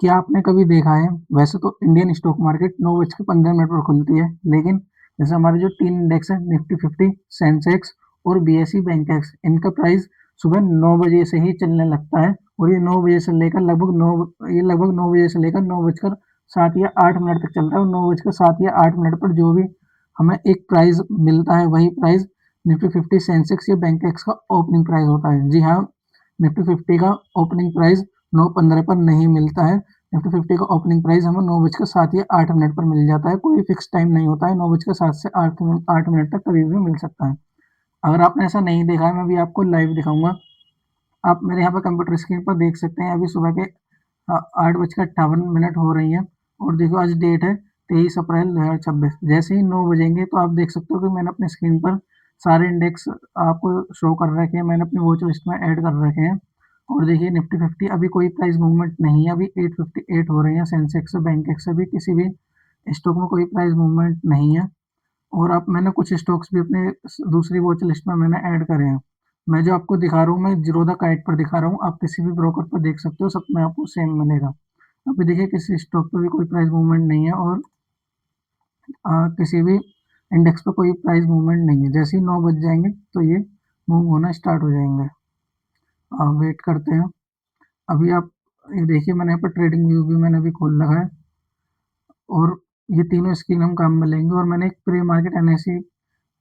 क्या आपने कभी देखा है, वैसे तो इंडियन स्टॉक मार्केट 9:15 पर खुलती है, लेकिन जैसे हमारे जो तीन इंडेक्स हैं, निफ्टी 50, सेंसेक्स और बीएसई बैंकेक्स, इनका प्राइस सुबह 9 बजे से ही चलने लगता है और ये 9 बजे से लेकर लगभग 9 बजे से लेकर 9:07 या 8 तक चलता है और 9:07 या 8 पर जो भी हमें एक प्राइस मिलता है, वही प्राइस निफ्टी 50, सेंसेक्स या बैंकेक्स का ओपनिंग प्राइस होता है। जी हाँ, निफ्टी 50 का ओपनिंग प्राइस 9:15 पर नहीं मिलता है। निफ्टी 50 का ओपनिंग प्राइस हमें 9:07 या 8 पर मिल जाता है। कोई फिक्स टाइम नहीं होता है, 9:07 से 8 मिनट तक कभी भी मिल सकता है। अगर आपने ऐसा नहीं देखा है, मैं भी आपको लाइव दिखाऊंगा। आप मेरे यहाँ पर कंप्यूटर स्क्रीन पर देख सकते हैं, अभी सुबह के 8:58 हो रही है और देखो आज डेट है 23 अप्रैल 2026। जैसे ही 9 बजेंगे तो आप देख सकते हो कि मैंने अपने स्क्रीन पर सारे इंडेक्स आपको शो कर रखे हैं, मैंने अपनी वॉच लिस्ट में ऐड कर रखे हैं। और देखिए निफ्टी 50 अभी कोई प्राइस मूवमेंट नहीं है, अभी 858 हो रही है। सेंसेक्स बैंक से भी किसी भी स्टॉक में कोई प्राइस मूवमेंट नहीं है। और आप मैंने कुछ स्टॉक्स भी अपने दूसरी वॉच लिस्ट में मैंने ऐड करे हैं। मैं जो आपको दिखा रहा हूँ, मैं जीरोधा काइट पर दिखा रहा हूँ, आप किसी भी ब्रोकर पर देख सकते हो, सब में आपको सेम मिलेगा। अभी देखिए किसी स्टॉक पे भी कोई प्राइस मूवमेंट नहीं है और किसी भी इंडेक्स पे कोई प्राइस मूवमेंट नहीं है। जैसे ही 9 बज जाएंगे तो ये मूव होना स्टार्ट हो जाएंगे। वेट करते हैं। अभी आप ये देखिए, मैंने यहाँ पर ट्रेडिंग व्यू भी मैंने अभी खोल रखा है और ये तीनों स्क्रीन हम काम में लेंगे। और मैंने एक प्री मार्केट एनएससी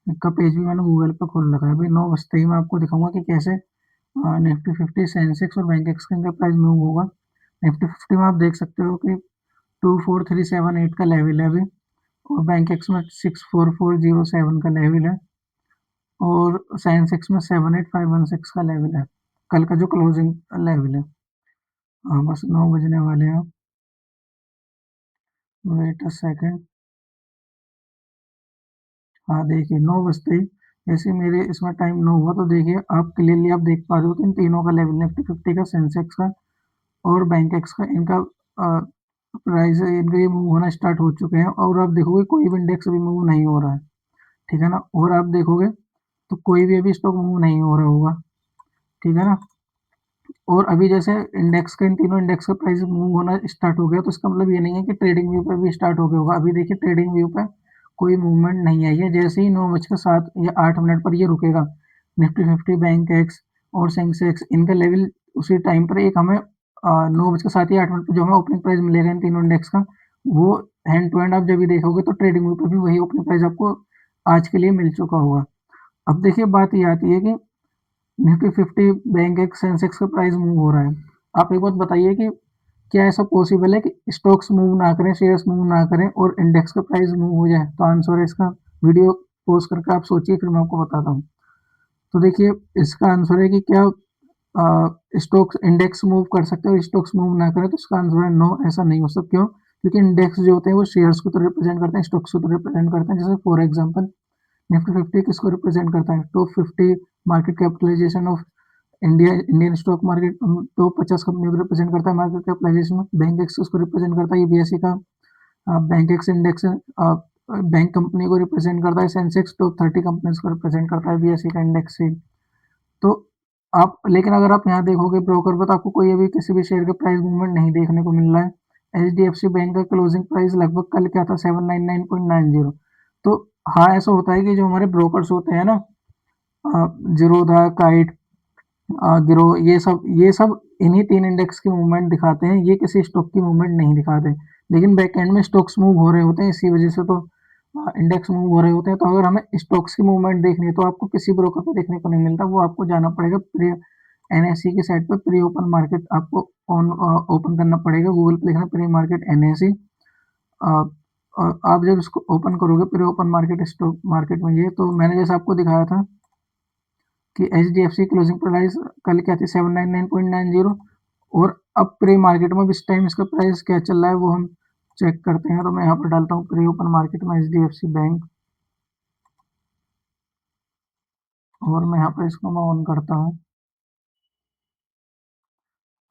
का पेज भी मैंने गूगल पर खोल रखा है। अभी 9 बजते ही मैं आपको दिखाऊंगा कि कैसे निफ्टी 50, सेंसेक्स और बैंक एक्सचेंज का प्राइस मूव होगा। निफ्टी 50 में आप देख सकते हो कि 24378 का लेवल है अभी और बैंक एक्स में 64407 का लेवल है और सेंसेक्स में 78516 का लेवल है, कल का जो क्लोजिंग लेवल है। हाँ, बस 9 बजने वाले हैं। Wait a second. हाँ देखिए 9 बजते ही जैसे मेरे इसमें टाइम 9 हुआ तो देखिए आप क्लियरली आप देख पा रहे हो कि इन तीनों का लेवल, निफ्टी 50 का, सेंसेक्स का और बैंक एक्स का, इनका प्राइस इनका ये मूव होना स्टार्ट हो चुके हैं। और आप देखोगे कोई भी इंडेक्स अभी मूव नहीं हो रहा है, ठीक है ना। और आप देखोगे तो कोई भी अभी स्टॉक मूव नहीं हो रहा होगा, ठीक है ना। और अभी जैसे इंडेक्स का, इन तीनों इंडेक्स का प्राइस मूव होना स्टार्ट हो गया तो इसका मतलब ये नहीं है कि ट्रेडिंग व्यू पे भी स्टार्ट हो गया होगा। अभी देखिए ट्रेडिंग व्यू पे कोई मूवमेंट नहीं आई है। जैसे ही 9:07 या 8 पर ये रुकेगा, निफ्टी 50, बैंक एक्स और सेंसेक्स, इनका लेवल उसी टाइम पर एक हमें 9:07 या 8 पर जो हमें ओपनिंग प्राइस मिलेगा इन तीनों इंडेक्स का, वो हैंड टू हैंड आप जब भी देखोगे तो ट्रेडिंग व्यू पर भी वही ओपनिंग प्राइस आपको आज के लिए मिल चुका होगा। अब देखिए बात ये आती है कि निफ्टी 50, बैंक एक्स, सेंसेक्स का प्राइस मूव हो रहा है। आप एक बात बताइए कि क्या ऐसा पॉसिबल है कि स्टॉक्स मूव ना करें, शेयर्स मूव ना करें और इंडेक्स का प्राइस मूव हो जाए? तो आंसर है इसका, वीडियो पॉज करके आप सोचिए, फिर मैं आपको बताता हूँ। तो देखिए इसका आंसर है कि क्या स्टॉक्स इंडेक्स मूव कर सकते हैं और स्टॉक्स मूव ना करें? तो इसका आंसर है नो, ऐसा नहीं हो सकता। क्यों? क्योंकि इंडेक्स जो होते हैं वो शेयर्स को तो रिप्रेजेंट करते हैं, स्टॉक्स को तो रिप्रेजेंट करते हैं। जैसे फॉर एग्जाम्पल निफ्टी 50 किसको रिप्रेजेंट करता है? Top 50 market capitalisation of Indian stock market, top 50 कंपनियों को रिप्रेजेंट करता है मार्केट कैपिटलाइजेशन में। बैंक एक्स उसको रिप्रेजेंट करता है, बीएसई का Bankex index bank company को रिप्रेजेंट करता है। सेंसेक्स टॉप 30 कंपनीज को रिप्रेजेंट करता है, बीएसई का इंडेक्स से। तो आप, लेकिन अगर आप यहाँ देखोगे ब्रोकर पर तो आपको कोई अभी किसी भी शेयर का प्राइस मूवमेंट नहीं देखने को मिल रहा है। H D F C bank का क्लोजिंग प्राइस लगभग कल क्या था, 799.90। तो हाँ, ऐसा होता है कि जो हमारे ब्रोकर्स होते हैं ना, जीरोधा, काइट, गिरो, ये सब इन्हीं तीन इंडेक्स की मूवमेंट दिखाते हैं, ये किसी स्टॉक की मूवमेंट नहीं दिखाते। लेकिन बैक एंड में स्टॉक्स मूव हो रहे होते हैं, इसी वजह से तो इंडेक्स मूव हो रहे होते हैं। तो अगर हमें स्टॉक्स की मूवमेंट देखनी है तो आपको किसी ब्रोकर पर देखने को नहीं मिलता, वो आपको जाना पड़ेगा प्री एनएससी की साइट पर, प्री ओपन मार्केट आपको ऑन ओपन करना पड़ेगा। गूगल पे लिखना प्री मार्केट एनएससी। आप जब इसको ओपन करोगे pre open market stock market में, ये तो मैंने जैसे आपको दिखाया था कि H D F C closing price कल क्या थी, 799.90। और अब प्री मार्केट में इस टाइम इसका प्राइस क्या चल रहा है वो हम चेक करते हैं। तो मैं यहाँ पर डालता हूँ प्री ओपन मार्केट में H D F C bank और मैं यहाँ पर इसको मैं ऑन करता हूँ।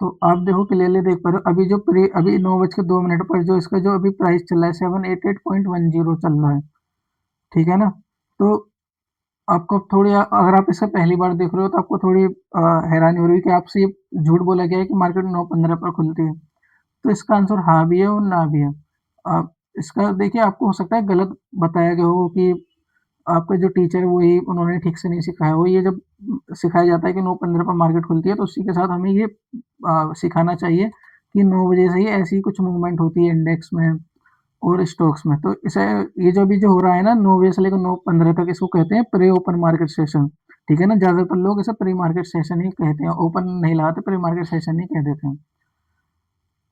तो आप देखो क्लियरली देख पा रहे हो, अभी 9:02 पर जो इसका जो अभी प्राइस चल रहा है 788.10 चल रहा है, ठीक है ना। तो आपको थोड़ी, अगर आप इसे पहली बार देख रहे हो तो आपको थोड़ी हैरानी हो रही है कि आपसे ये झूठ बोला गया है कि मार्केट 9:15 पर खुलती है। तो इसका आंसर हाँ भी है और ना भी है। इसका देखिए आपको हो सकता है गलत बताया गया हो कि आपके जो टीचर है वही उन्होंने ठीक से नहीं सिखाया हो। ये जब सिखाया जाता है कि 9:15 पर मार्केट खुलती है तो उसी के साथ हमें ये सिखाना चाहिए कि 9 बजे से ही ऐसी कुछ मूवमेंट होती है इंडेक्स में और स्टॉक्स में। तो इसे ये जो अभी जो हो रहा है ना 9 बजे से लेकर 9:15 तक इसको कहते हैं प्री ओपन मार्केट सेशन। ठीक है ना? ज़्यादातर लोग इसे प्री मार्केट सेशन ही कहते हैं, ओपन नहीं लगाते, प्री मार्केट सेशन ही कह देते हैं।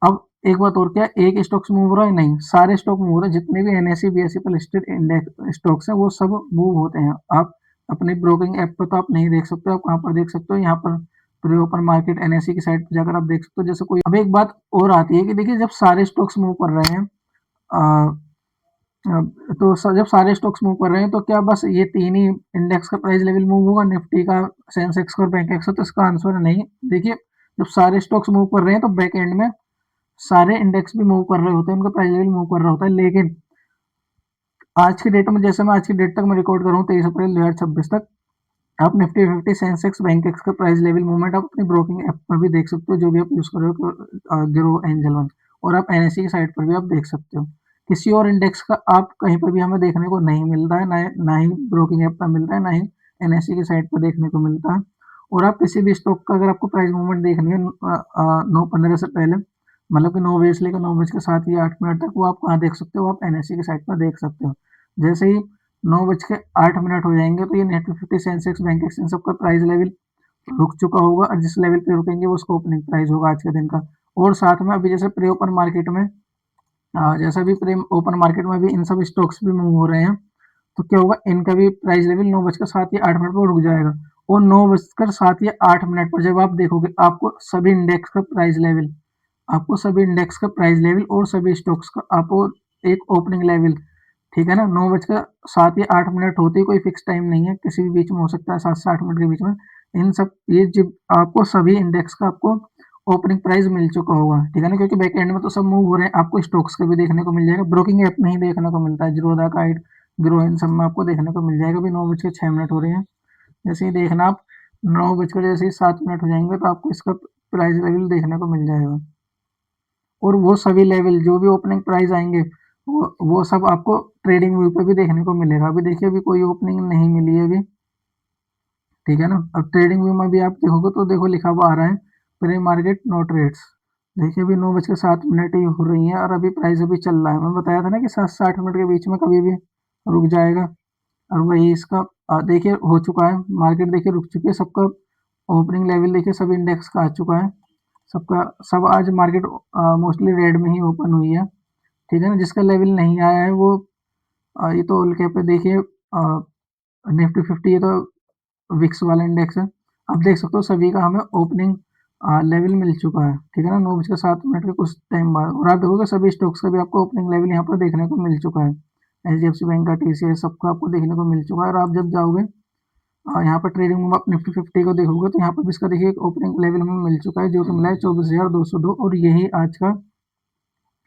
अब एक बात और, क्या एक स्टॉक्स मूव हो रहा है? नहीं, सारे स्टॉक मूव हो रहे हैं। जितने भी एनएसई बीएसई पर लिस्टेड इंडेक्स स्टॉक्स हैं वो सब मूव होते हैं। आप अपने ब्रोकिंग ऐप पे तो आप नहीं देख सकते हो, आप कहाँ पर देख सकते हो? यहाँ पर प्री ओपन मार्केट एनएसई की साइट पर जाकर आप देख सकते हो। जैसे कोई, अब एक बात और आती है कि देखिए जब सारे स्टॉक्स मूव कर रहे हैं, तो जब सारे स्टॉक्स मूव कर रहे हैं तो क्या बस ये तीन ही इंडेक्स का प्राइस लेवल मूव होगा, निफ्टी का, सेंसेक्स का और बैंक एक्स का? तो इसका आंसर है नहीं। देखिए जब सारे स्टॉक्स मूव कर रहे हैं तो बैक एंड में सारे इंडेक्स भी मूव कर रहे होते हैं, उनका प्राइस लेवल मूव कर रहा होता है। लेकिन आज की डेट में, जैसे मैं आज की डेट तक मैं रिकॉर्ड कर रहा हूँ 23 अप्रैल 2026 तक, आप Nifty fifty Sensex bank x का प्राइस लेवल मूवमेंट आप अपनी ब्रोकिंग ऐप पर भी देख सकते हो, जो भी आप यूज कर रहे हो, ग्रो एंजल वन। और आप एनएससी की साइट पर भी आप देख सकते हो। किसी और इंडेक्स का आप कहीं पर भी हमें देखने को नहीं मिलता है, ना ही ब्रोकिंग ऐप पर मिलता है, ना ही एनएससी की साइट पर देखने को मिलता है। और आप किसी भी स्टॉक का अगर आपको प्राइस मूवमेंट देखनी है 9:15 से पहले, मतलब कि 9 बजे से लेकर 9:07 या 8 मिनट तक, वो आप कहाँ देख सकते हो? आप एनएससी की साइट पर देख सकते हो। जैसे ही 9:08 हो जाएंगे तो ये Nifty fifty Sensex Bankex इन सबका प्राइस लेवल रुक चुका होगा, और जिस लेवल पे रुकेंगे वो उसका ओपनिंग प्राइस होगा आज के दिन का। और साथ में अभी जैसे प्री ओपन मार्केट में, जैसा भी प्री ओपन मार्केट में भी इन सब स्टॉक्स भी मूव हो रहे हैं, तो क्या होगा? इनका भी प्राइस लेवल 9:07 या 8 मिनट पर रुक जाएगा। और 9:07 या 8 मिनट पर जब आप देखोगे, आपको सभी इंडेक्स का प्राइस लेवल और सभी स्टॉक्स का आपको एक ओपनिंग लेवल, ठीक है ना? 9:07 या 8 मिनट होते ही कोई फिक्स टाइम नहीं है, किसी भी बीच में हो सकता है, 7 से 8 मिनट के बीच में। इन सब ये जब आपको सभी इंडेक्स का आपको ओपनिंग प्राइस मिल चुका होगा, ठीक है ना? क्योंकि बैक एंड में तो सब मूव हो रहे हैं, आपको स्टॉक्स का भी देखने को मिल जाएगा, ब्रोकिंग ऐप में ही देखने को मिलता है, जीरोधा काइट, ग्रो, इन सब में आपको देखने को मिल जाएगा। अभी 9:06 हो रहे हैं, जैसे ही देखना आप, 9:07 हो जाएंगे तो आपको इसका प्राइस लेवल देखने को मिल जाएगा। और वो सभी लेवल जो भी ओपनिंग प्राइस आएंगे, वो सब आपको ट्रेडिंग व्यू पे भी देखने को मिलेगा। अभी देखिए अभी कोई ओपनिंग नहीं मिली है अभी, ठीक है ना? अब ट्रेडिंग व्यू में भी आप देखोगे तो देखो लिखा हुआ आ रहा है प्री मार्केट नो ट्रेड्स। देखिए अभी 9:07 ही हो रही है और अभी प्राइस अभी चल रहा है। मैं बताया था ना कि 7 से 8 मिनट के बीच में कभी भी रुक जाएगा। और वही इसका देखिए हो चुका है, मार्केट देखिए रुक चुकी है, सबका ओपनिंग लेवल देखिए सभी इंडेक्स का आ चुका है, सबका सब आज मार्केट मोस्टली रेड में ही ओपन हुई है, ठीक है ना? जिसका लेवल नहीं आया है वो, ये तो ऑल कैप पे देखिए, निफ्टी फिफ्टी, ये तो विक्स वाला इंडेक्स है। आप देख सकते हो सभी का हमें ओपनिंग लेवल मिल चुका है, ठीक है ना? 9:07 के कुछ टाइम बाद, और आप देखोगे सभी स्टॉक्स का भी आपको ओपनिंग लेवल यहाँ पर देखने को मिल चुका है। एचडीएफसी बैंक का, टीसीएस, सबका आपको देखने को मिल चुका है। और आप जब जाओगे यहाँ पर ट्रेडिंग में आप निफ्टी फिफ्टी को देखोगे तो यहाँ पर भी इसका देखिए एक ओपनिंग लेवल हमें मिल चुका है, जो कि मिला है 24,202, और यही आज का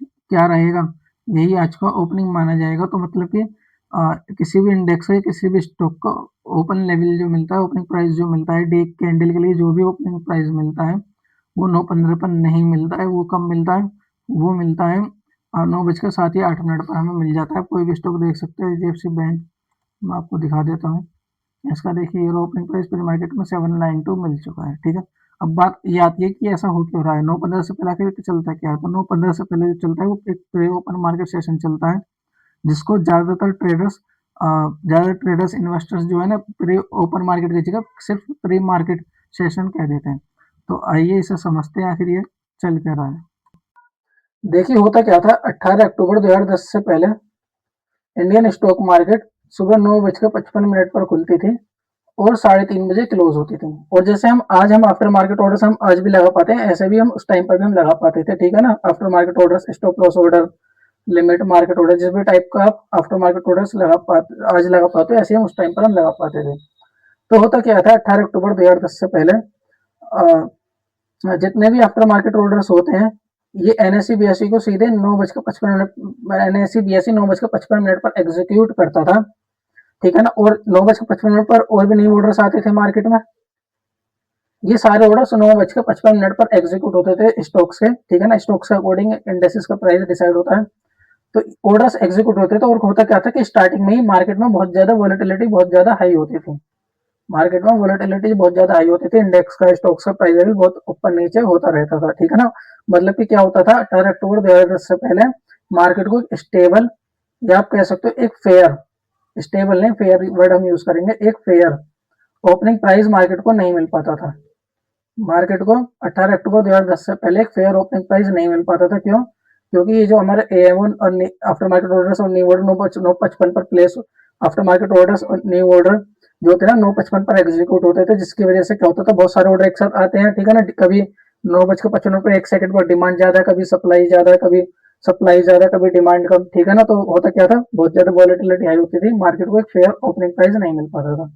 क्या रहेगा? यही आज का ओपनिंग माना जाएगा। तो मतलब कि किसी भी इंडेक्स है, किसी भी स्टॉक का ओपन लेवल जो मिलता है, ओपनिंग प्राइस जो मिलता है, डे कैंडल के लिए जो भी ओपनिंग प्राइस मिलता है, वो 9:15 पर नहीं मिलता है। वो कब मिलता है? वो मिलता है 9:07 या 8 मिनट पर हमें मिल जाता है। कोई भी स्टॉक देख सकते हो, एचडीएफसी बैंक, मैं आपको दिखा देता हूँ। इसका देखिए ये ओपनिंग प्राइस प्री मार्केट में 792 मिल चुका है, ठीक है? अब बात ये आती है कि ऐसा हो क्यों रहा है? 9:15 से पहले आखिर चलता क्या है? तो 9:15 से पहले जो चलता है वो एक प्री ओपन मार्केट सेशन चलता है, जिसको ज़्यादातर ट्रेडर्स इन्वेस्टर्स जो है ना, प्री ओपन मार्केट की जगह सिर्फ प्री मार्केट सेशन कह देते हैं। तो आइए इसे समझते हैं आखिर ये चल क्या रहा है। देखिए होता क्या था, 18 अक्टूबर 2010 से पहले इंडियन स्टॉक मार्केट सुबह 9:55 पर खुलती थी और 3:30 बजे क्लोज होती थी। और जैसे हम आफ्टर मार्केट ऑर्डर्स हम आज भी लगा पाते हैं, ऐसे भी हम उस टाइम पर भी हम लगा पाते थे, ठीक है ना? After market orders, stop loss order, limit market order, जिस भी टाइप का आप आफ्टर मार्केट ऑर्डर्स आज लगा पाते हो, ऐसे हम उस टाइम पर हम लगा पाते थे। तो होता क्या था, 18 अक्टूबर 2010 से पहले जितने भी आफ्टर मार्केट ऑर्डर्स होते हैं, ये एनएससी बीएससी को सीधे 9:55 एनएससी बीएससी 9:55 पर एग्जीक्यूट करता था, ठीक है ना? और 9:55 पर और भी न्यू ऑर्डर्स आते थे मार्केट में, ये सारे ऑर्डर्स 9:55 पर एग्जीक्यूट होते थे स्टॉक्स के, ठीक है ना। स्टॉक्स के अकॉर्डिंग इंडेक्सेस का प्राइस डिसाइड होता है। तो ऑर्डर्स एग्जीक्यूट होते थे और होता क्या था कि स्टार्टिंग में ही मार्केट में बहुत ज्यादा वॉलेटिलिटी बहुत ज्यादा हाई होती थी। मार्केट में वॉलेटिलिटी बहुत ज्यादा हाई होती थी, इंडेक्स का स्टॉक्स का प्राइस लेवल बहुत ऊपर नीचे होता रहता था, ठीक है ना। मतलब कि क्या होता था, 18 अक्टूबर 2010 से पहले मार्केट को स्टेबल, या आप कह सकते हो एक फेयर, स्टेबल नहीं, फेयर वर्ड हम यूज करेंगे, एक फेयर ओपनिंग प्राइस मार्केट को नहीं मिल पाता था। मार्केट को 18 अक्टूबर 2010 से पहले एक फेयर ओपनिंग प्राइस नहीं मिल पाता था। क्यों? क्योंकि ये जो हमारे एएम और आफ्टर मार्केट ऑर्डर्स और न्यू ऑर्डर 9:55 पर प्लेस, आफ्टर मार्केट ऑर्डर्स और न्यू ऑर्डर जो थे ना 9:55 पर एग्जीक्यूट होते थे, जिसकी वजह से क्या होता था, बहुत सारे ऑर्डर एक साथ आते हैं, ठीक है ना। कभी 9:55 पर 1 सेकंड पर डिमांड ज्यादा है, कभी सप्लाई ज्यादा है, कभी सप्लाई ज्यादा, कभी डिमांड कम, ठीक है ना। तो होता क्या था, बहुत ज्यादा वॉलेटिलिटी हाई होती थी, मार्केट को एक फेयर ओपनिंग प्राइस नहीं मिल पाता था।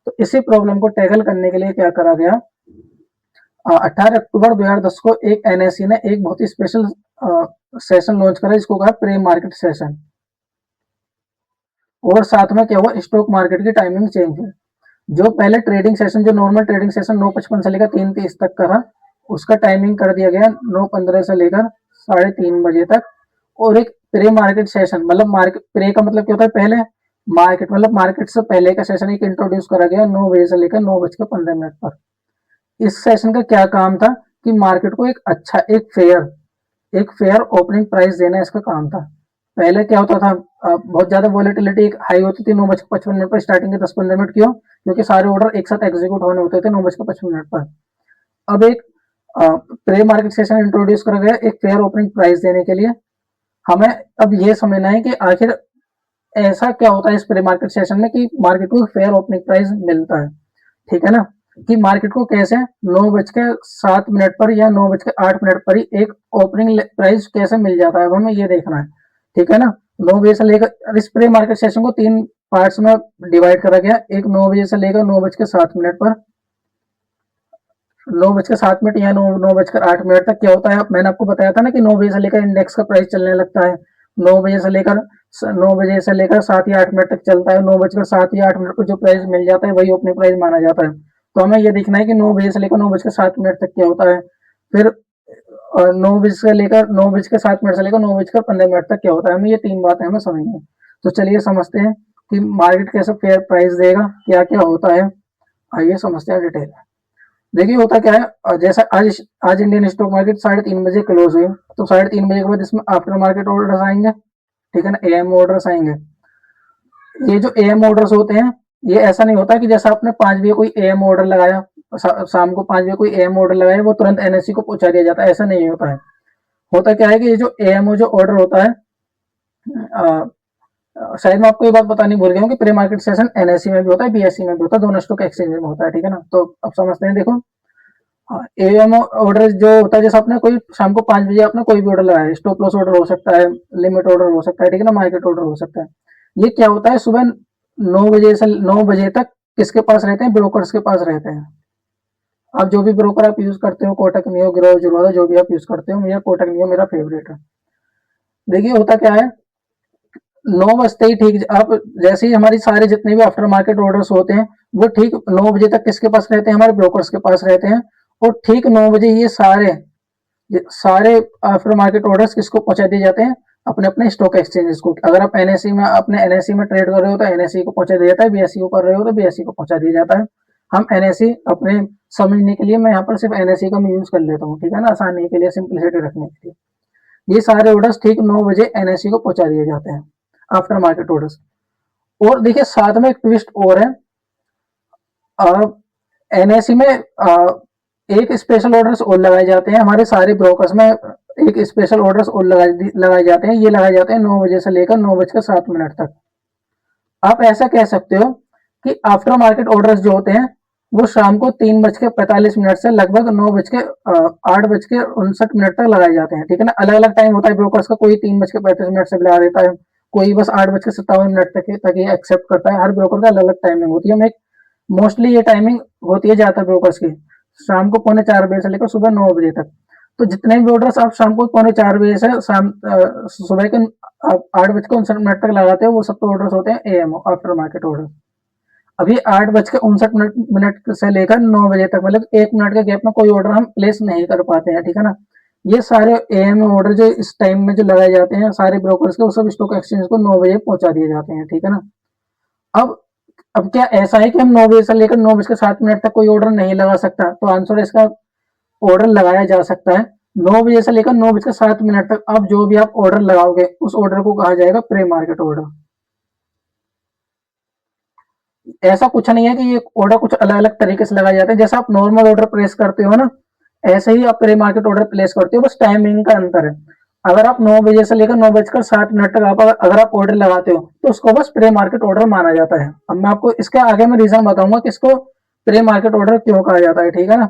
तो इसी प्रॉब्लम को टैकल करने के लिए क्या करा गया, 18 अक्टूबर 2010 को एक एनएसई ने एक बहुत ही स्पेशल सेशन लॉन्च करा, जिसको कहा प्री मार्केट सेशन। और साथ में क्या हुआ, स्टॉक मार्केट की टाइमिंग चेंज हुई। जो पहले ट्रेडिंग सेशन, जो नॉर्मल ट्रेडिंग सेशन 9:55 से लेकर 3:30 तक का था, उसका टाइमिंग कर दिया गया 9:15 से लेकर 3:30 बजे तक। और एक प्री मार्केट सेशन, मतलब मार्केट प्री का मतलब क्या होता है, पहले मार्केट, मतलब मार्केट से पहले का सेशन एक इंट्रोड्यूस करा गया 9 बजे से लेकर 9:15 पर। इस सेशन का क्या काम था कि मार्केट को एक अच्छा, एक फेयर ओपनिंग प्राइस देना इसका काम था। पहले क्या होता था, बहुत ज्यादा वॉलेटिलिटी हाई होती थी 9:55 पर स्टार्टिंग के 10-15 मिनट। क्यों? क्योंकि सारे ऑर्डर एक साथ एग्जीक्यूट होने होते थे 9:55 पर। अब एक प्री मार्केट सेशन इंट्रोड्यूस करा गया एक फेयर ओपनिंग प्राइस देने के लिए। हमें अब ये समझना है कि आखिर ऐसा क्या होता है इस प्री मार्केट सेशन में कि मार्केट को फेयर ओपनिंग प्राइस मिलता है, ठीक है ना। कि मार्केट को कैसे 9:07 पर या 9:08 पर ही एक ओपनिंग प्राइस कैसे मिल जाता है, अब हमें ये देखना है, ठीक है ना। 9 बजे से लेकर इस प्री मार्केट सेशन को 3 पार्ट्स में डिवाइड करा गया। एक 9 बजे से लेकर 9:07 पर, 9:07 या 9:08 तक क्या होता है, मैंने आपको बताया था ना कि 9 बजे से लेकर इंडेक्स का प्राइस चलने लगता है। 9 बजे से लेकर 7 या 8 मिनट तक चलता है। 9:07 या 8 को जो प्राइस मिल जाता है वही ओपनिंग प्राइस माना जाता है। तो हमें ये देखना है कि 9 बजे से लेकर 9:07 तक क्या होता है। फिर 9 बजे से लेकर 9:07 तक क्या होता है। हमें ये 3 बातें हमें समझनी है। तो चलिए समझते हैं कि मार्केट कैसे फेयर प्राइस देगा, क्या क्या होता है, आइए समझते हैं डिटेल। देखिए होता क्या है, जैसा आज आज इंडियन स्टॉक मार्केट 3:30 बजे क्लोज हुई, तो 3:30 बजे के बाद इसमें आफ्टर मार्केट ऑर्डर्स आएंगे, ठीक है ना, एएम ऑर्डर्स आएंगे। ये जो एएम ऑर्डर्स होते हैं, ये ऐसा नहीं होता कि जैसा आपने 5 बजे कोई एएम ऑर्डर लगाया, शाम को 5 बजे कोई एएम ऑर्डर लगाया, वो तुरंत एनएससी को पहुंचा दिया जाता है, ऐसा नहीं होता है। होता क्या है कि ये जो एएम जो ऑर्डर होता है, शायद मैं आपको ये बात बतानी भूल गया हूँ कि प्री मार्केट सेशन एनएससी में भी होता है, बीएससी में भी होता है, दोनों स्टॉक एक्सचेंज में होता है, ठीक है ना। तो अब समझते हैं, देखो एएम ऑर्डर जो होता है, जैसे आपने कोई शाम को 5 बजे आपने कोई भी ऑर्डर लगाया, स्टॉप लॉस ऑर्डर हो सकता है, लिमिट ऑर्डर हो सकता है, ठीक है ना, मार्केट ऑर्डर हो सकता है। ये क्या होता है, सुबह 9 बजे तक किसके पास रहते हैं, ब्रोकर्स के पास रहते हैं। आप जो भी ब्रोकर आप यूज करते हो, कोटक नियो, गिरोह जिरोधा, जो भी आप यूज करते हो, मेरा कोटक नियो मेरा फेवरेट है। देखिए होता क्या है, 9 बजते ही ठीक, आप जैसे ही हमारी सारे जितने भी आफ्टर मार्केट ऑर्डर्स होते हैं, वो ठीक 9 बजे तक किसके पास रहते हैं, हमारे ब्रोकर्स के पास रहते हैं। और ठीक 9 बजे ये सारे आफ्टर मार्केट ऑर्डर्स किसको पहुंचा दिए जाते हैं, अपने अपने स्टॉक एक्सचेंजेस को। अगर आप एनएससी में अपने एनएससी में ट्रेड कर रहे हो तो एनएससी को पहुंचा दिया जाता है, बीएससी को कर रहे हो तो बीएससी को पहुंचा दिया जाता है। हम एनएससी अपने समझने के लिए मैं यहाँ पर सिर्फ एनएससी का यूज कर लेता हूँ, ठीक है ना, आसानी के लिए, सिंपलिसिटी रखने के लिए। ये सारे ऑर्डर्स ठीक 9 बजे एनएससी को पहुंचा दिए जाते हैं, आफ्टर मार्केट ऑर्डर्स। और देखिए साथ में एक ट्विस्ट और है, एनएससी में एक स्पेशल ऑर्डर्स और लगाए जाते हैं, हमारे सारे ब्रोकर्स में एक स्पेशल ऑर्डर्स और लगाए जाते हैं। ये लगाए जाते हैं 9 बजे से लेकर 9:07 तक। आप ऐसा कह सकते हो कि आफ्टर मार्केट ऑर्डर्स जो होते हैं वो शाम को 3:45 से लगभग 8:59 तक लगाए जाते हैं, ठीक है ना। अलग अलग टाइम होता है ब्रोकर्स का, कोई 3:35 से लगा देता है, कोई बस 8:57 तक ही एक्सेप्ट करता है। हर ब्रोकर का अलग अलग टाइमिंग होती है। मैं मोस्टली ये टाइमिंग होती है ज्यादातर ब्रोकर्स की, शाम को 3:45 से लेकर सुबह 9 बजे तक। तो जितने भी ऑर्डर्स आप शाम को 3:45 से सुबह के आप 8:59 तक लगाते हो, वो सब तो ऑर्डर्स होते हैं एएम आफ्टर मार्केट ऑर्डर। अभी 8:59 से लेकर 9 बजे तक, मतलब 1 मिनट के गैप में कोई ऑर्डर हम प्लेस नहीं कर पाते हैं, ठीक है ना। ये सारे एएम ऑर्डर जो इस टाइम में जो लगाए जाते हैं सारे ब्रोकर्स के, वो सब स्टॉक एक्सचेंज को 9 बजे पहुंचा दिए जाते हैं, ठीक है ना। अब अब क्या ऐसा है कि हम 9 बजे से लेकर 9:07 तक कोई ऑर्डर नहीं लगा सकता? तो आंसर इसका, ऑर्डर लगाया जा सकता है 9 बजे से लेकर 9:07 तक। अब जो भी आप ऑर्डर लगाओगे उस ऑर्डर को कहा जाएगा प्री मार्केट ऑर्डर। ऐसा कुछ नहीं है कि ये ऑर्डर कुछ अलग अलग तरीके से लगाए जाते हैं। जैसा आप नॉर्मल ऑर्डर प्लेस करते हो ना, ऐसे ही आप प्री मार्केट ऑर्डर प्लेस करते हो, बस टाइमिंग का अंतर है। अगर आप 9 बजे से लेकर 9:07 तक आप अगर आप ऑर्डर लगाते हो तो उसको बस प्री मार्केट ऑर्डर माना जाता है। अब मैं आपको इसके आगे में रीजन बताऊंगा कि इसको प्री मार्केट ऑर्डर क्यों कहा जाता है, ठीक है ना।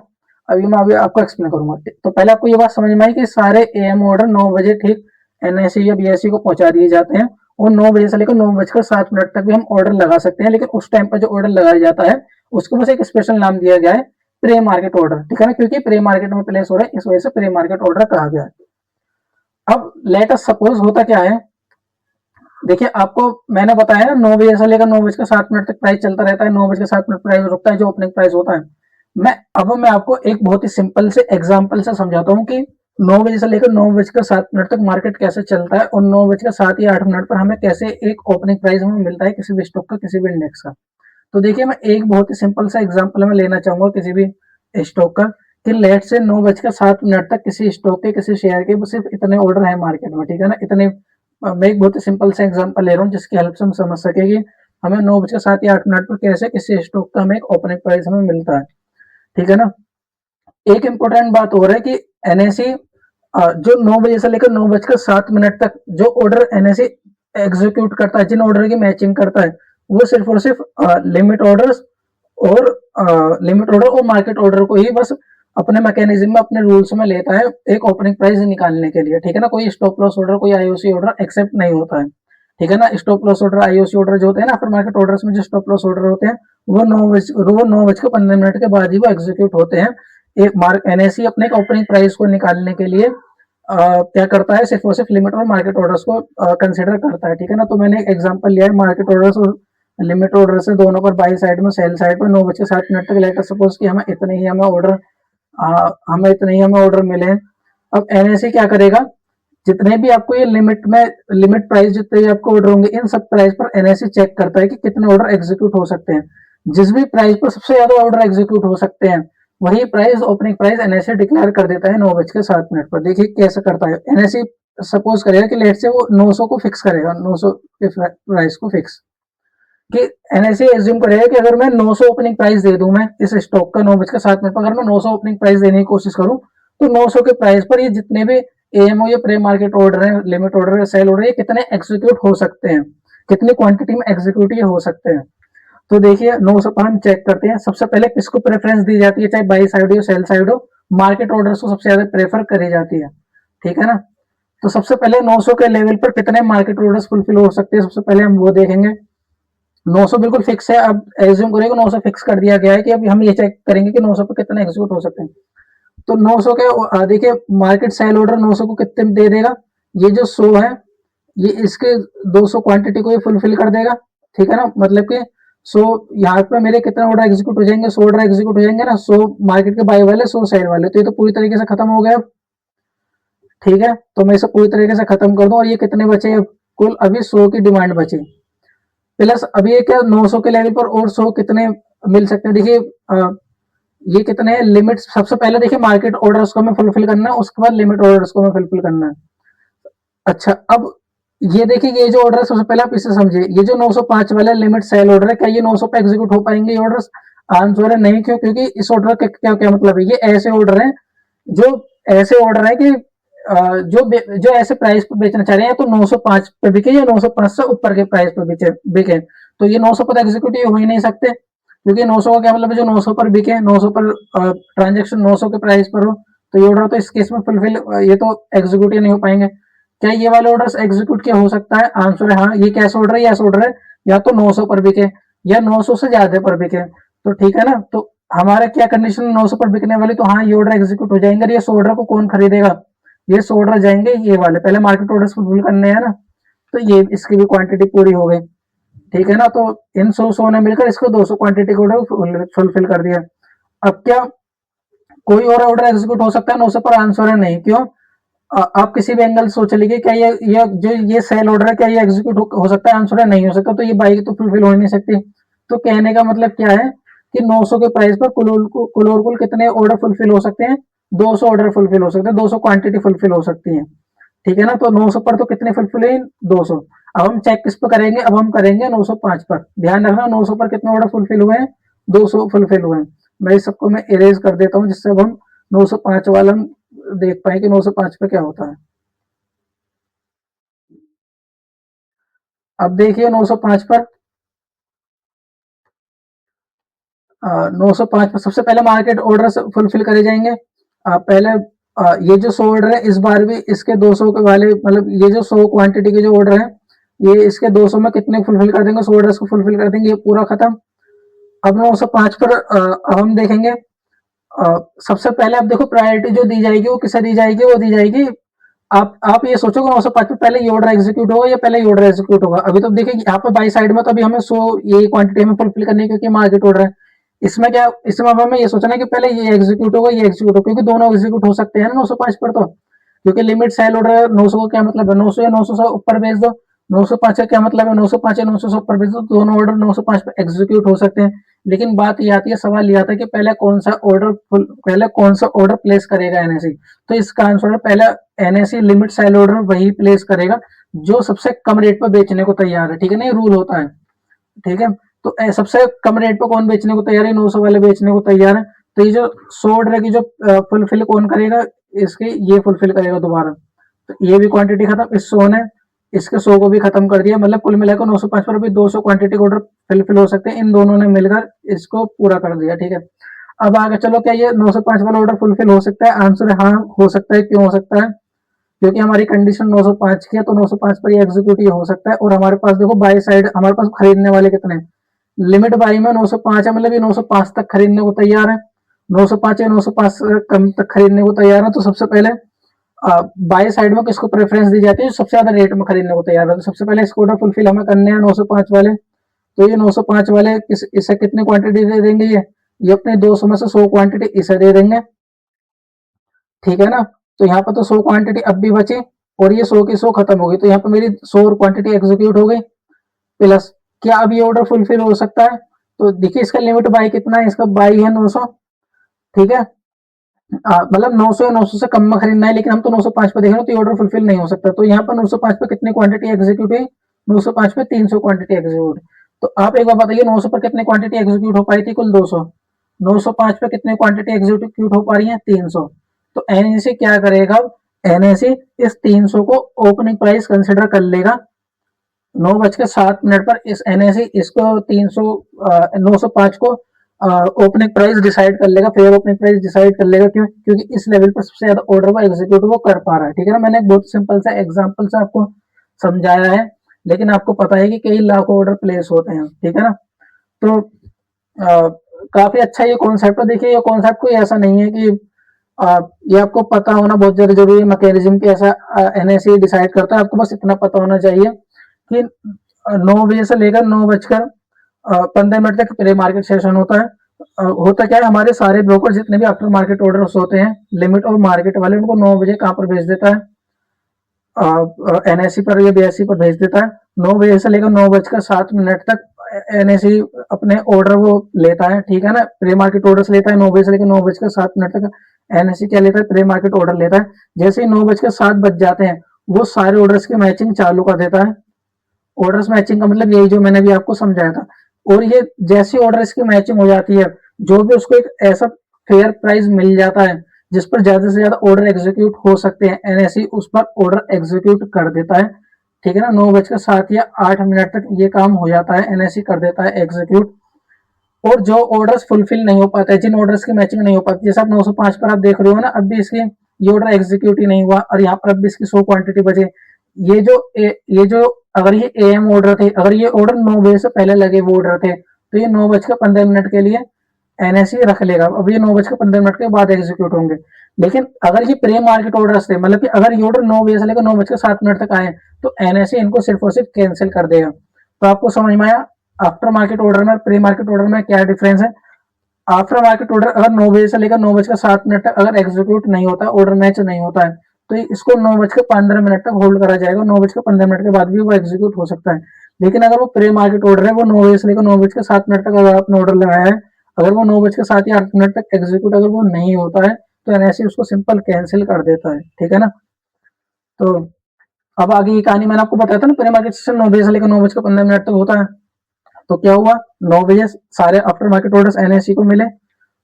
अभी आपको एक्सप्लेन करूंगा। तो पहले आपको ये बात समझ में आई कि सारे एएम ऑर्डर 9 बजे ठीक एनएससी या बीएससी को पहुंचा दिए जाते हैं, और 9 बजे से लेकर 9:07 तक भी हम ऑर्डर लगा सकते हैं। लेकिन उस टाइम पर जो ऑर्डर लगाया जाता है उसको बस एक स्पेशल नाम दिया गया है, प्री मार्केट ऑर्डर, ठीक है ना, क्योंकि प्री मार्केट में प्लेस हो रहा है, इस वजह से प्री मार्केट ऑर्डर कहा गया है। अब लेट अस सपोज होता क्या है, देखिए आपको मैंने बताया ना 9 बजे से लेकर 9:07 तक प्राइस चलता रहता है, 9:07 प्राइस रुकता है जो ओपनिंग प्राइस होता है। मैं आपको एक बहुत ही सिंपल से एग्जांपल से समझाता हूँ कि 9 बजे से लेकर 9:07 तक मार्केट कैसे चलता है, और 9:07 या 8 पर हमें कैसे एक ओपनिंग प्राइस हमें मिलता है किसी भी स्टॉक का, किसी भी इंडेक्स का। तो देखिए मैं एक बहुत ही सिंपल सा एग्जांपल में लेना चाहूंगा किसी भी स्टॉक का, कि लेट से 9:07 तक किसी स्टॉक के, किसी शेयर के सिर्फ इतने ऑर्डर है मार्केट में, ठीक है ना, इतने। मैं एक बहुत ही सिंपल से एग्जांपल ले रहा हूँ जिसकी हेल्प से हम समझ सके कि हमें 9:07 या 8 पर कैसे किसी स्टॉक का हमें एक ओपनिंग प्राइस हमें मिलता है, ठीक है ना। एक इम्पोर्टेंट बात हो रहा है कि एनएससी जो 9 बजे से लेकर 9:07 तक जो ऑर्डर एनएससी एग्जीक्यूट करता है, जिन ऑर्डर की मैचिंग करता है, वो सिर्फ और सिर्फ लिमिट ऑर्डर्स और मार्केट ऑर्डर को ही बस अपने मैकेनिज्म में, अपने रूल्स में लेता है एक ओपनिंग प्राइस निकालने के लिए, ठीक है ना। कोई स्टॉप लॉस ऑर्डर, कोई आईओसी ऑर्डर एक्सेप्ट नहीं होता है, ठीक है ना। Stop loss order, IOC order जो होते हैं ना, आफ्टर मार्केट ऑर्डर्स में जो स्टॉप लॉस ऑर्डर होते हैं, वो 9:15 के बाद ही वो एग्जीक्यूट होते हैं। एक मार्क एनएससी अपने ओपनिंग प्राइस को निकालने के लिए क्या करता है, सिर्फ और सिर्फ लिमिट और मार्केट ऑर्डर्स को कंसिडर करता है, ठीक है ना। तो मैंने एक एग्जांपल लिया है मार्केट ऑर्डर्स और लिमिट ऑर्डर से, दोनों पर बाई साइड में, सेल साइड पर 9:07 तक लेकर सपोज कि हमें इतने ही हमें ऑर्डर मिले। अब एनएससी क्या करेगा, जितने भी आपको ये लिमिट प्राइस जितने भी आपको ऑर्डर होंगे, इन सब प्राइस पर एनएससी चेक करता है कि कितने ऑर्डर एग्जीक्यूट हो सकते हैं। जिस भी प्राइस पर सबसे ज्यादा ऑर्डर एग्जीक्यूट हो सकते हैं, वही price opening price NSC declare कर देता है 9:07 पर। देखिए कैसे करता है एनएससी। सपोज करेगा कि लेट से वो 900 को फिक्स करेगा, 900 के प्राइस को फिक्स, कि एनएससी एज्यूम करेगा कि अगर मैं 900 ओपनिंग प्राइस दे दूं, मैं इस स्टॉक का 9:07 पर अगर मैं 900 ओपनिंग प्राइस देने की कोशिश करूं, तो 900 के प्राइस पर ये जितने भी एएमओ या प्री मार्केट ऑर्डर है, लिमिट ऑर्डर है, सेल ऑर्डर, ये कितने एग्जीक्यूट हो सकते हैं, कितनी क्वांटिटी में एग्जीक्यूट ये हो सकते हैं। तो देखिए 900 पर हम चेक करते हैं। सबसे पहले किसको प्रेफरेंस दी जाती है, चाहे बाई साइड हो सेल साइड हो, मार्केट ऑर्डर्स को सबसे ज्यादा प्रेफर करी जाती है, ठीक है ना। तो सबसे पहले 900 के लेवल पर कितने मार्केट ऑर्डर्स फुलफिल हो सकते हैं, सबसे पहले हम वो देखेंगे। 900 बिल्कुल फिक्स है। अब एज्यूम करेंगे 900 फिक्स कर दिया गया है, कि अब हम ये चेक करेंगे कि 900 पे कितने एग्जीक्यूट हो सकते हैं। तो 900 के देखिए मार्केट सेल ऑर्डर 900 को कितने में दे देगा, ये जो 100 है, ये इसके 200 क्वांटिटी को ये फुलफिल कर देगा, ठीक है ना। मतलब कि 100 यहाँ पे मेरे कितने ऑर्डर एग्जीक्यूट हो जाएंगे, 100 ऑर्डर एग्जीक्यूट हो जाएंगे ना, 100 मार्केट के बाई वाले, 100 सेल वाले, तो ये तो पूरी तरीके से खत्म हो गया, ठीक है। तो मैं इसे पूरी तरीके से खत्म कर दूं, और ये कितने बचे, कुल अभी 100 की डिमांड बची, प्लस अभी ये क्या 900 के लेवल पर और 100 कितने मिल सकते हैं। देखिए ये कितने हैं लिमिट, सबसे पहले देखिए मार्केट ऑर्डर्स को हमें फुलफिल करना है, उसके बाद लिमिट ऑर्डर्स को हमें फुलफिल करना है। अच्छा, अब ये देखिए ये जो ऑर्डर है, सबसे पहले आप इसे समझिए, ये जो 905 वाला लिमिट सेल ऑर्डर है, क्या ये 900 पे एग्जीक्यूट हो पाएंगे ये ऑर्डर्स? आंसर है नहीं। क्यों? क्योंकि इस ऑर्डर का क्या क्या मतलब है, ये ऐसे ऑर्डर है जो ऐसे ऑर्डर है कि जो ऐसे प्राइस पे बेचना चाह रहे हैं, तो 905 पे बिके या 905 से ऊपर के प्राइस पे बिके, तो ये 900 पर एग्जीक्यूट हो ही नहीं सकते, क्योंकि 900 का क्या मतलब है, जो 900 पर बिके, 900 पर ट्रांजेक्शन 900 के प्राइस पर हो, तो ये ऑर्डर तो इस केस में फुलफिल, ये तो एग्जीक्यूट ही नहीं हो पाएंगे। क्या ये वाले ऑर्डर्स एग्जीक्यूट क्या हो सकता है? आंसर है हाँ। ये कैसा ऑर्डर है? ये ऐसा ऑर्डर है या तो 900 पर बिके या 900 से ज्यादा पर बिके, तो ठीक है ना। तो हमारा क्या कंडीशन, 900 पर बिकने वाली, तो हाँ ये ऑर्डर एग्जीक्यूट हो जाएंगे। ये ऑर्डर को कौन खरीदेगा? ये 100 ऑर्डर जाएंगे ये वाले, पहले मार्केट ऑर्डर्स फुलफिल करने हैं ना, तो ये इसकी भी क्वांटिटी पूरी हो गई। ठीक है ना। तो इन 100 ने मिलकर इसको 200 क्वांटिटी को ऑर्डर फुलफिल कर दिया। अब क्या कोई और ऑर्डर एग्जीक्यूट हो सकता है? 900 पर आंसर है नहीं। क्यों? आप किसी भी एंगल से सोच लीजिए, क्या ये जो ये सेल ऑर्डर है, क्या ये एग्जीक्यूट हो सकता है? आंसर है नहीं हो सकता। तो ये बाई तो फुलफिल हो ही नहीं सकती। तो कहने का मतलब क्या है कि 900 के प्राइस पर कुल और कुल कितने ऑर्डर फुलफिल हो सकते हैं? 200 ऑर्डर फुलफिल हो सकते हैं, 200 क्वांटिटी फुलफिल हो सकती है। ठीक है ना। तो 900 पर तो कितने फुलफिल हुए? 200। अब हम चेक किस पर करेंगे? अब हम करेंगे 905 पर। ध्यान रखना 900 पर कितने ऑर्डर फुलफिल हुए हैं? 200 फुलफिल हुए हैं। मैं इस सबको मैं इरेज कर देता हूँ, जिससे अब हम 905 वाला हम देख पाए कि 905 पे क्या होता है। अब देखिए 905 पर 905 पर सबसे पहले मार्केट ऑर्डर फुलफिल करे जाएंगे। पहले ये जो 100 ऑर्डर है, इस बार भी इसके 200 के वाले, मतलब ये जो 100 क्वांटिटी के जो ऑर्डर है, ये इसके 200 में कितने फुलफिल कर देंगे? 100 ऑर्डर्स को फुलफिल कर देंगे, ये पूरा खत्म। अब 905 पर अब हम देखेंगे। सबसे पहले अब देखो प्रायोरिटी जो दी जाएगी वो किसे दी जाएगी? वो दी जाएगी, आप ये सोचोगे 905 पे पहले ये ऑर्डर एग्जीक्यूट होगा या पहले ये ऑर्डर एग्जीक्यूट होगा? अभी तो देखिए यहाँ पे बाई साइड में तो अभी हमें 100 ये क्वांटिटी हमें फुलफिल करनी है, क्योंकि मार्केट ऑर्डर है। इसमें क्या, इसमें अब हमें ये सोचना है कि पहले ये एग्जीक्यूट होगा, ये एग्जीक्यूट होगा, क्योंकि दोनों एग्जीक्यूट हो सकते हैं ना 905 पर तो। क्योंकि लिमिट सेल ऑर्डर 900 का क्या मतलब है? 900 या 900 से ऊपर भेज दो। 905 का क्या मतलब है? 905 या 900 से ऊपर भेज दो, दोनों ऑर्डर 905 पे एग्जीक्यूट हो सकते हैं। लेकिन बात ये आती है, सवाल ये आता है कि पहले कौन सा ऑर्डर प्लेस करेगा एनएससी? तो इसका आंसर है पहला एनएससी लिमिट सेल ऑर्डर वही प्लेस करेगा जो सबसे कम रेट पर बेचने को तैयार है। ठीक है ना, ये रूल होता है। ठीक है। तो सबसे कम रेट पर कौन बेचने को तैयार है? 900 वाले बेचने को तैयार है। तो ये जो 100 ऑर्डर की जो फुलफिल कौन करेगा? इसकी ये फुलफिल करेगा दोबारा। तो ये भी क्वांटिटी खत्म, इस 100 ने इसके 100 को भी खत्म कर दिया। मतलब कुल मिलाकर 905 पर भी 200 क्वांटिटी ऑर्डर फिलफिल हो सकते हैं। इन दोनों ने मिलकर इसको पूरा कर दिया। ठीक है। अब आगे चलो, क्या ये 905 वाला ऑर्डर फुलफिल हो सकता है? आंसर है हाँ, हो सकता है। क्यों हो सकता है? क्योंकि हमारी कंडीशन 905 की है, तो 905 पर ये एग्जीक्यूट हो सकता है। और हमारे पास देखो बाई साइड हमारे पास खरीदने वाले कितने हैं? लिमिट बाई में 905 है, मतलब ये 905 तक खरीदने को तैयार है। 905 या 905 कम तक खरीदने को तैयार है। तो सबसे पहले बाई साइड में किसको प्रेफरेंस दी जाती है? जो सबसे ज्यादा रेट में खरीदने को तैयार है। तो सबसे पहले इसको ऑर्डर फुलफिल हमें करने हैं 905 वाले। तो ये 905 वाले इसे कितनी क्वांटिटी दे देंगे? ये अपने 200 में से 100 क्वांटिटी इसे दे देंगे। ठीक है ना। तो यहाँ पर तो 100 क्वांटिटी अब भी बची, और ये 100 की 100 खत्म हो गई। तो यहाँ पर मेरी 100 क्वांटिटी एग्जीक्यूट हो गई। प्लस क्या अब ये ऑर्डर फुलफिल हो सकता है? तो देखिए इसका लिमिट बाई कितना है? इसका बाई है 900। ठीक है। मतलब 900 या 900 से कम में खरीदना है, लेकिन हम तो 905 पे देख रहे हैं, तो ये ऑर्डर फुलफिल नहीं हो सकता। तो यहाँ पर 905 पे कितनी क्वांटिटी एग्जीक्यूट हुई? 905 पे 300 क्वांटिटी एग्जीक्यूट। तो आप एक बार बताइए 900 पर कितनी क्वांटिटी एग्जीक्यूट हो पाई थी? कुल 200। 905 पे कितनी क्वांटिटी एग्जीक्यूट हो पा रही है? 300। तो एनएसी क्या करेगा? एनएसी इस 300 को ओपनिंग प्राइस कंसिडर कर लेगा। 9:07 पर इस एनएसी इसको 300 905 को ओपनिंग प्राइस डिसाइड कर लेगा, फेयर ओपनिंग प्राइस डिसाइड कर लेगा। क्यों? क्योंकि इस लेवल पर सबसे ज्यादा ऑर्डर वो एग्जीक्यूट वो कर पा रहा है। ठीक है ना। मैंने एक बहुत सिंपल सा एग्जांपल से आपको समझाया है, लेकिन आपको पता है कि कई लाखों ऑर्डर प्लेस होते हैं। ठीक है ना। तो आ, काफी अच्छा ये कॉन्सेप्ट है। देखिए ये कॉन्सेप्ट कोई ऐसा नहीं है कि ये आपको पता होना बहुत ज्यादा जरूरी है मैकेनिज्म की, ऐसा एनएससी डिसाइड करता है। आपको बस इतना पता होना चाहिए कि 9 बजे से लेकर 9:15 तक प्री मार्केट सेशन होता है। होता क्या है, हमारे सारे ब्रोकर जितने भी आफ्टर मार्केट ऑर्डर्स होते हैं लिमिट और मार्केट वाले, उनको 9 बजे कहाँ पर भेज देता है? एनएससी पर या बीएससी पर भेज देता है। 9 बजे से लेकर 9:07 तक एनएससी अपने ऑर्डर वो लेता है। ठीक है ना। प्री मार्केट ऑर्डर लेता है 9 बजे से लेकर 9:07 तक। एनएससी क्या लेता है? प्री मार्केट ऑर्डर लेता है। जैसे ही 9:07 बज जाते हैं, वो सारे ऑर्डर्स की मैचिंग चालू कर देता है। ऑर्डर्स मैचिंग का मतलब यही जो मैंने भी आपको समझाया था। और ये जैसी ऑर्डर्स की मैचिंग हो जाती है, जो भी उसको एक ऐसा फेयर प्राइस मिल जाता है जिस पर ज्यादा से ज्यादा ऑर्डर एग्जीक्यूट हो सकते हैं, एनएससी उस पर ऑर्डर एग्जीक्यूट कर देता है। ठीक है ना। 9:07 या 8 तक ये काम हो जाता है, एनएससी कर देता है एग्जीक्यूट। और जो ऑर्डर्स फुलफिल नहीं हो पाते, जिन ऑर्डर्स की मैचिंग नहीं हो पाती, जैसे आप 905 पर आप देख रहे हो ना, अब भी इसकी ये ऑर्डर एग्जीक्यूट ही नहीं हुआ, और यहाँ पर अब भी इसकी 100 क्वांटिटी बचे। ये जो अगर ये एएम ऑर्डर थे, अगर ये ऑर्डर 9 बजे से पहले लगे वो ऑर्डर थे, तो ये 9:15 के लिए एनएससी रख लेगा। अब ये 9:15 के बाद एग्जीक्यूट होंगे। लेकिन अगर ये प्री मार्केट ऑर्डर्स थे, मतलब कि अगर ये ऑर्डर 9 बजे से लेकर 9:07 तक आए, तो एनएससी इनको सिर्फ और सिर्फ कैंसिल कर देगा। तो आपको समझ में आया आफ्टर मार्केट ऑर्डर में प्री मार्केट ऑर्डर में क्या डिफरेंस है। आफ्टर मार्केट ऑर्डर अगर 9 बजे से लेकर 9:07 तक अगर एग्जीक्यूट नहीं होता, ऑर्डर मैच नहीं होता है, तो इसको 9:15 तक होल्ड करा जाएगा। 9:15 के बाद भी वो एग्जीक्यूट हो सकता है। लेकिन अगर वो प्री मार्केट ऑर्डर है, वो 9 बजे से लेकर 9:07 तक अगर आपने ऑर्डर लगाया है, अगर वो 9:07 तक एग्जीक्यूट अगर वो नहीं होता है, तो एनएससी उसको सिंपल कैंसिल कर देता है। ठीक है ना। तो अब आगे की कहानी मैंने आपको बताया था ना, प्री मार्केट सेशन 9 बजे से लेकर 9:15 तक होता है। तो क्या हुआ, 9 बजे सारे आफ्टर मार्केट ऑर्डर्स एनएससी को मिले,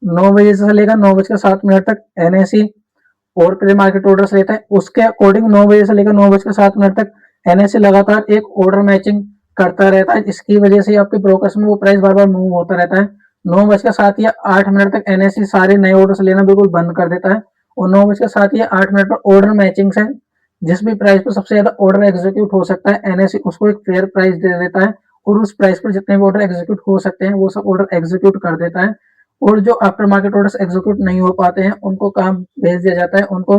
9 बजे से लेकर 9:07 तक एनएससी और प्री मार्केट ऑर्डर्स लेता है। उसके अकॉर्डिंग 9 बजे से लेकर 9:07 तक एनएससी लगातार एक ऑर्डर मैचिंग करता रहता है। इसकी वजह से आपके ब्रोकर्स में वो प्राइस बार बार मूव होता रहता है। 9:07 तक एनएससी सारे नए ऑर्डर्स लेना बिल्कुल बंद कर देता है और 9:07 पर ऑर्डर मैचिंग से जिस भी प्राइस पर सबसे ज्यादा ऑर्डर एग्जीक्यूट हो सकता है, एनएससी उसको एक फेयर प्राइस दे देता है और उस प्राइस पर जितने भी ऑर्डर एग्जीक्यूट हो सकते हैं वो सब ऑर्डर एग्जीक्यूट कर देता है। और जो आफ्टर मार्केट ऑर्डर्स एग्जीक्यूट नहीं हो पाते हैं उनको काम भेज दिया जाता है, उनको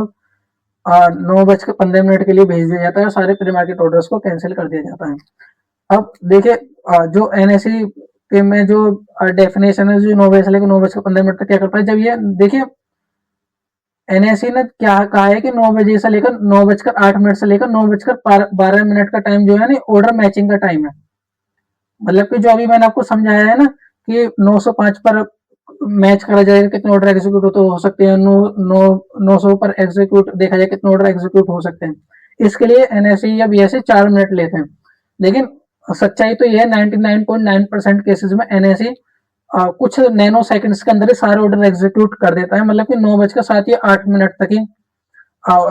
9:15 के लिए भेज दिया जाता है और सारे प्री मार्केट ऑर्डर्स को कैंसिल कर दिया जाता है। अब देखिए जो एनएससी के में जो डेफिनेशन है, जो 9 बजे से लेकर 9:15 तक क्या करता है, जब ये देखिए एनएससी ने क्या कहा है कि 9 बजे से लेकर 9:08 से लेकर 9:12 का टाइम जो है ना ऑर्डर मैचिंग का टाइम है। मतलब कि जो अभी मैंने आपको समझाया है ना कि 905 पर मैच करा जाएगा कितने ऑर्डर एग्जीक्यूट होते हो सकते हैं, 900 पर एग्जीक्यूट देखा जाए कितने ऑर्डर एग्जीक्यूट हो सकते हैं। इसके लिए एनएससी या बीएससी 4 मिनट लेते हैं। लेकिन सच्चाई तो यह है 99.9% केसेस में एनएससी कुछ नैनो सेकंड्स के अंदर ही सारे ऑर्डर एग्जीक्यूट कर देता है। मतलब कि 9:07 तक ही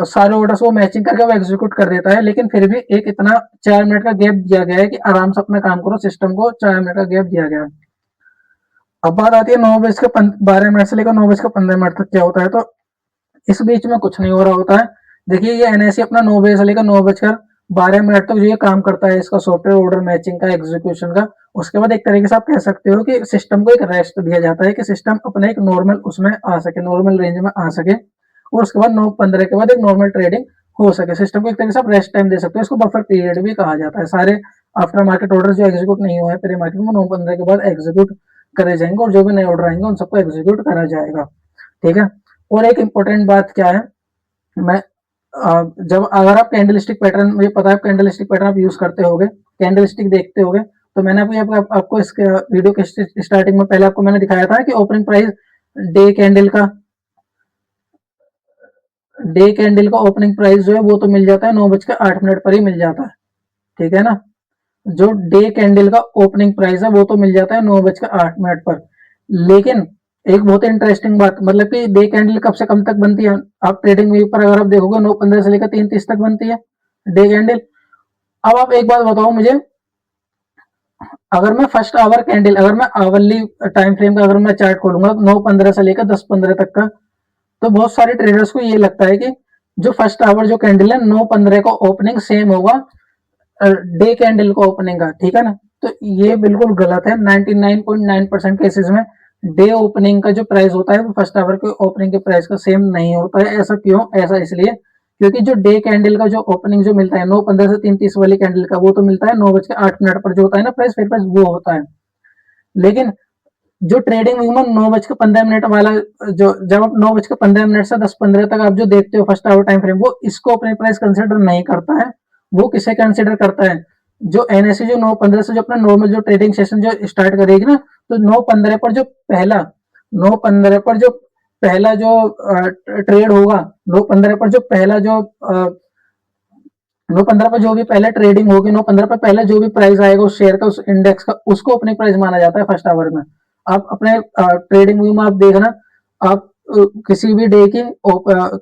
सारे ऑर्डर्स वो मैचिंग करके वो एग्जीक्यूट कर देता है। लेकिन फिर भी एक इतना 4 मिनट का गैप दिया गया है कि आराम से अपना काम करो, सिस्टम को 4 मिनट का गैप दिया गया है। अब बात आती है 9:12 से लेकर 9:15 तक क्या होता है। तो इस बीच में कुछ नहीं हो रहा होता है। देखिए ये एनएससी अपना 9 बजे से लेकर 9:12 तक जो ये काम करता है इसका सॉफ्टवेयर ऑर्डर मैचिंग का, एग्जीक्यूशन का। उसके बाद एक तरीके से आप कह सकते हो कि सिस्टम को एक रेस्ट दिया जाता है कि सिस्टम अपने एक नॉर्मल उसमें आ सके, नॉर्मल रेंज में आ सके और उसके बाद 9:15 के बाद एक नॉर्मल ट्रेडिंग हो सके। सिस्टम को एक तरीके से आप रेस्ट टाइम दे सकते हो, इसको बफर पीरियड भी कहा जाता है। सारे आफ्टर मार्केट ऑर्डर जो एग्जीक्यूट नहीं हुए प्री मार्केट में 9:15 के बाद एग्जीक्यूट करे जाएंगे और जो भी नए ऑर्डर आएंगे उन सबको एग्जीक्यूट करा जाएगा। ठीक है। और एक इंपॉर्टेंट बात क्या है, मैं जब अगर आप कैंडलस्टिक पैटर्न, मुझे पता है कैंडलस्टिक पैटर्न आप यूज करते होगे, कैंडलस्टिक देखते होगे, तो मैंने अभी आपको इसके वीडियो के स्टार्टिंग में पहले आपको मैंने दिखाया था कि ओपनिंग प्राइस डे कैंडल का डे कैंडल का ओपनिंग प्राइस जो है वो तो मिल जाता है 9:08 पर ही मिल जाता है। ठीक है ना। जो डे कैंडल का ओपनिंग प्राइस है वो तो मिल जाता है 9:08 पर। लेकिन एक बहुत इंटरेस्टिंग बात, मतलब कि डे कैंडल कब से कब तक बनती है, आप ट्रेडिंग व्यू पर अगर आप देखोगे 9:15 से लेकर 3:30 तक बनती है डे कैंडल। अब आप एक बात बताओ मुझे, अगर मैं फर्स्ट आवर कैंडल, अगर मैं आवरली टाइम फ्रेम का अगर मैं चार्ट खोलूंगा 9:15 से लेकर 10:15 तक का, तो बहुत सारे ट्रेडर्स को ये लगता है कि जो फर्स्ट आवर जो कैंडल है 9:15 का ओपनिंग सेम होगा डे कैंडल का ओपनिंग का। ठीक है ना। तो ये बिल्कुल गलत है। 99.9% केसेस में डे ओपनिंग का जो प्राइस होता है वो फर्स्ट आवर के ओपनिंग के प्राइस का सेम नहीं होता है। ऐसा क्यों? ऐसा इसलिए क्योंकि जो डे कैंडल का जो ओपनिंग जो मिलता है 9:15 से 3:30 वाली कैंडल का, वो तो मिलता है 9:08 पर जो होता है ना प्राइस, फिर प्राइस वो होता है। लेकिन जो ट्रेडिंग व्यू में 9:15 वाला, जो जब आप 9:15 से 10:15 तक आप जो देखते हो फर्स्ट आवर टाइम फ्रेम, वो इसको अपने प्राइस कंसिडर नहीं करता है। वो किसे कंसिडर करता है, जो एनएससी जो 9:15 से जो अपना नॉर्मल जो ट्रेडिंग सेशन जो स्टार्ट करेगी ना, तो 9:15 पर जो पहला 9:15 पर जो पहला जो ट्रेड होगा, 9:15 पर जो पहला जो 9:15 पर जो भी पहले ट्रेडिंग होगी, 9:15 पर पहले जो भी प्राइस आएगा उस शेयर का, उस इंडेक्स का, उसको अपने प्राइस माना जाता है फर्स्ट आवर में। आप अपने ट्रेडिंग व्यू में आप देखना, आप किसी भी डे की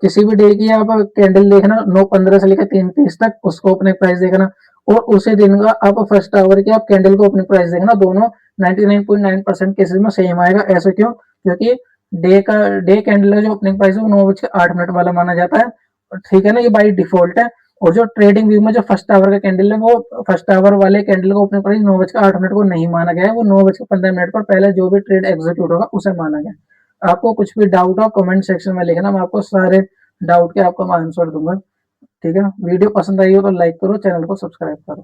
किसी भी डे की आप कैंडल देखना 9:15 से लेकर 3:30 तक, उसको अपने प्राइस देखना और उसी दिन का आप फर्स्ट आवर की आप कैंडल को अपने प्राइस देखना, दोनों 99.9% केसेस में सेम आएगा। ऐसे क्यों? क्योंकि डे कैंडल का जो ओपनिंग प्राइस है वो 9:08 वाला माना जाता है। ठीक है ना, ये बाई डिफॉल्ट है। और जो ट्रेडिंग व्यू में जो फर्स्ट आवर का कैंडल है, वो फर्स्ट आवर वाले कैंडल का ओपनिंग प्राइस 9:08 को नहीं माना गया है, वो 9:15 पर पहले जो भी ट्रेड एग्जीक्यूट होगा उसे माना गया। आपको कुछ भी डाउट हो कमेंट सेक्शन में लिखना, मैं आपको सारे डाउट के आपको मैं आंसर दूंगा। ठीक है। वीडियो पसंद आई हो तो लाइक करो, चैनल को सब्सक्राइब करो।